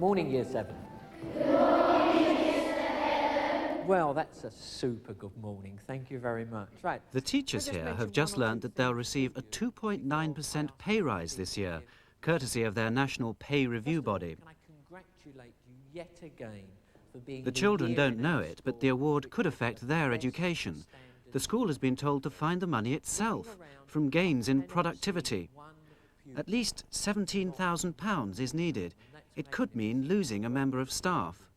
morning, Year 7. Well, that's a super good morning. Thank you very much. Right. The teachers here have just learned that they'll receive a 2.9% pay rise this year, courtesy of their national pay review body. Can I congratulate you yet again for being The children don't know in our it, but the award could affect their education. The school has been told to find the money itself from gains in productivity. At least £17,000 is needed. It could mean losing a member of staff.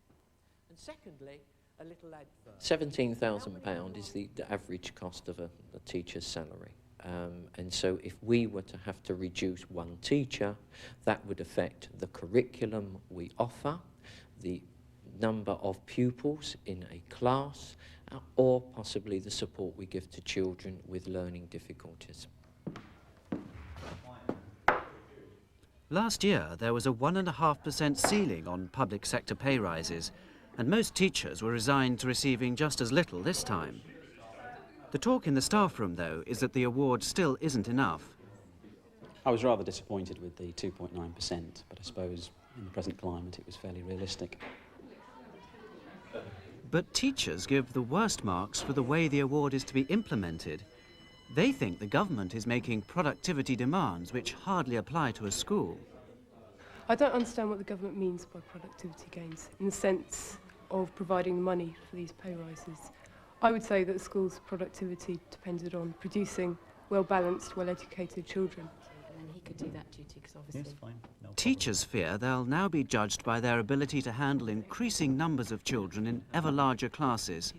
And secondly, a little advert. £17,000 is the average cost of a teacher's salary. And so if we were to have to reduce one teacher, that would affect the curriculum we offer, the number of pupils in a class, or possibly the support we give to children with learning difficulties. Last year, there was a 1.5% ceiling on public sector pay rises, and most teachers were resigned to receiving just as little this time. The talk in the staff room, though, is that the award still isn't enough. I was rather disappointed with the 2.9%, but I suppose in the present climate it was fairly realistic. But teachers give the worst marks for the way the award is to be implemented. They think the government is making productivity demands which hardly apply to a school. I don't understand what the government means by productivity gains, in the sense of providing money for these pay rises. I would say that the school's productivity depended on producing well-balanced, well-educated children. And he could do that duty, because obviously... Yes, fine. No Teachers fear they'll now be judged by their ability to handle increasing numbers of children in ever larger classes.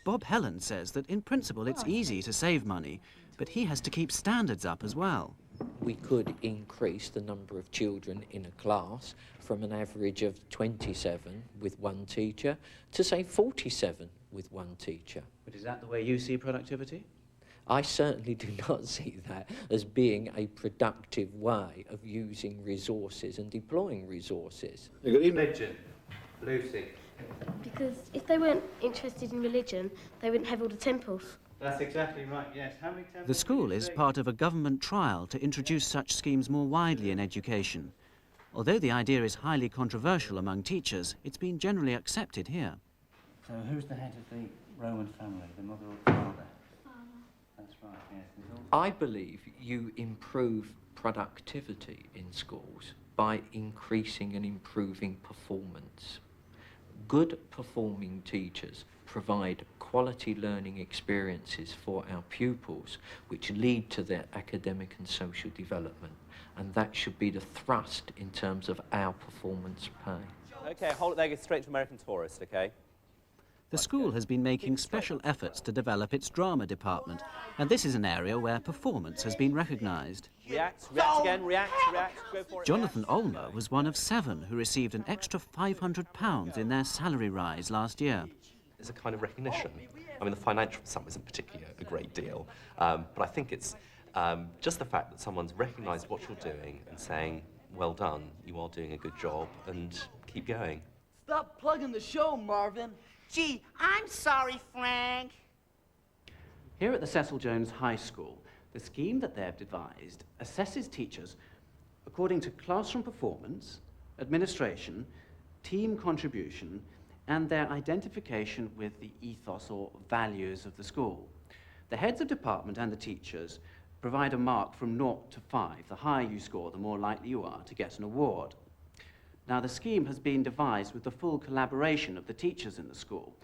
Bob Helen says that in principle it's easy to save money, but he has to keep standards up as well. We could increase the number of children in a class from an average of 27 with one teacher to, say, 47 with one teacher. But is that the way you see productivity? I certainly do not see that as being a productive way of using resources and deploying resources. Religion. Lucy. Because if they weren't interested in religion, they wouldn't have all the temples. That's exactly right, yes. How many The school is part of a government trial to introduce such schemes more widely in education. Although the idea is highly controversial among teachers, it's been generally accepted here. So who's the head of the Roman family, the mother or the father? That's right, yes. I believe you improve productivity in schools by increasing and improving performance. Good performing teachers provide quality learning experiences for our pupils which lead to their academic and social development, and that should be the thrust in terms of our performance pay. OK, hold it there, get straight to American Tourist, OK? The school has been making special efforts to develop its drama department, and this is an area where performance has been recognised. React again, react, go for it. Jonathan Olmer was one of 7 who received an extra £500 in their salary rise last year. It's a kind of recognition. I mean, the financial sum isn't particularly a great deal, but I think it's just the fact that someone's recognised what you're doing and saying, well done, you are doing a good job, and keep going. Stop plugging the show, Marvin. Gee, I'm sorry, Frank. Here at the Cecil Jones High School, the scheme that they've devised assesses teachers according to classroom performance, administration, team contribution, and their identification with the ethos or values of the school. The heads of department and the teachers provide a mark from 0 to 5. The higher you score, the more likely you are to get an award. Now, the scheme has been devised with the full collaboration of the teachers in the school.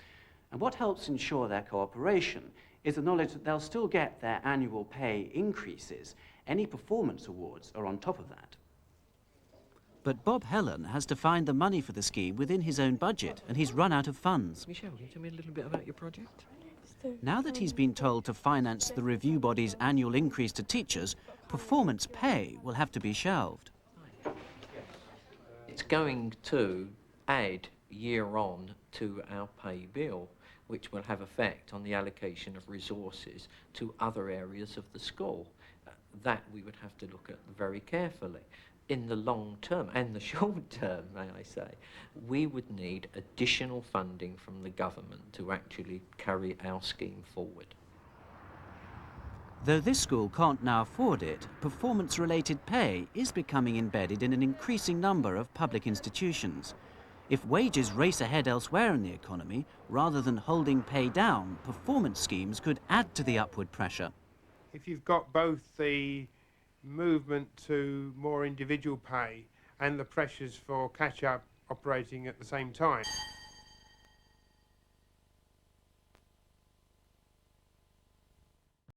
And what helps ensure their cooperation is the knowledge that they'll still get their annual pay increases. Any performance awards are on top of that. But Bob Helen has to find the money for the scheme within his own budget, and he's run out of funds. Michelle, can you tell me a little bit about your project? Now that he's been told to finance the review body's annual increase to teachers, performance pay will have to be shelved. It's going to add year on to our pay bill, which will have effect on the allocation of resources to other areas of the school. That we would have to look at very carefully. In the long term, and the short term, may I say, we would need additional funding from the government to actually carry our scheme forward. Though this school can't now afford it, performance-related pay is becoming embedded in an increasing number of public institutions. If wages race ahead elsewhere in the economy, rather than holding pay down, performance schemes could add to the upward pressure. If you've got both the movement to more individual pay and the pressures for catch-up operating at the same time,